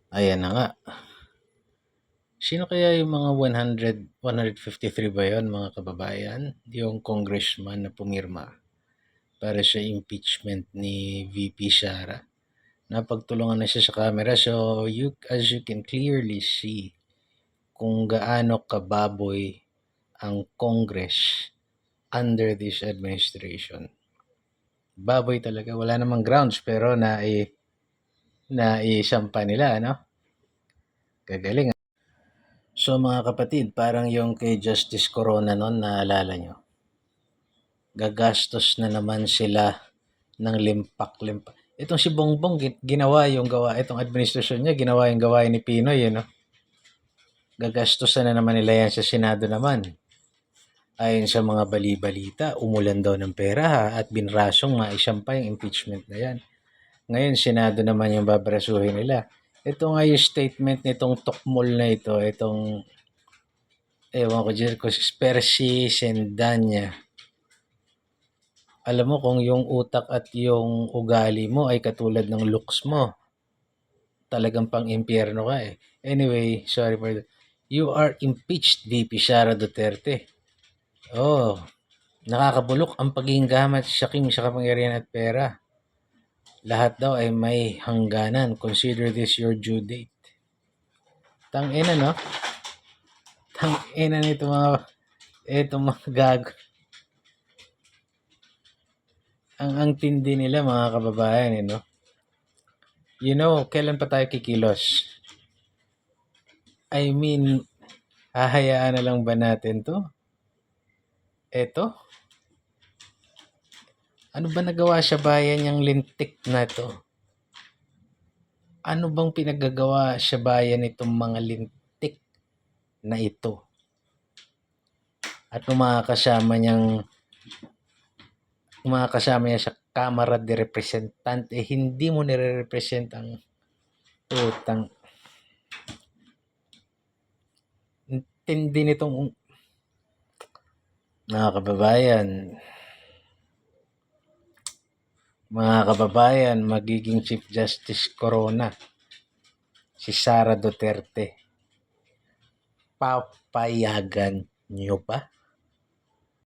Ayan na nga. Sino kaya yung mga 153 ba yun, mga kababayan? Yung congressman na pumirma para sa impeachment ni VP Sara. Napagtulungan na siya sa camera. So, as you can clearly see kung gaano kababoy ang Congress under this administration. Baboy talaga. Wala namang grounds pero naisampa nila, ano? Gagaling. So mga kapatid, parang yung kay Justice Corona noon, naalala nyo? Gagastos na naman sila ng limpak-limpak. Itong si Bongbong, ginawa yung gawa. Itong administrasyon niya, ginawa yung gawain ni Pinoy, no? Gagastos na naman nila yan sa Senado naman. Ayon sa mga bali-balita, umulan daw ng pera ha, at binrasong maisampa yung impeachment na yan. Ngayon, Senado naman yung babrasuhin nila. Ito nga yung statement nitong tukmol na ito, itong ewan ko dyan, kung Percy Sendanya. Alam mo kung yung utak at yung ugali mo ay katulad ng looks mo, talagang pang-impyerno ka eh. Anyway, sorry for that. You are impeached, VP Sara Duterte. Oh, nakakabulok ang pagiging gamat sa king sa kapangyarihan at pera. Lahat daw ay may hangganan. Consider this your due date. Tangina, no? Tangina nito mga gago. Ang tindi nila, mga kababayan, no? You know, kailan pa tayo kikilos? I mean, hahayaan na lang ba natin to? Eto? Ano ba nagawa sa bayan yung lintik na to? Ano bang pinagagawa sa bayan itong mga lintik na ito? At mga kasama niya sa Kamara de Representante, hindi mo nire-represent ang utang. Tindi nitong mga kababayan, magiging Chief Justice Corona, si Sara Duterte. Papayagan nyo ba?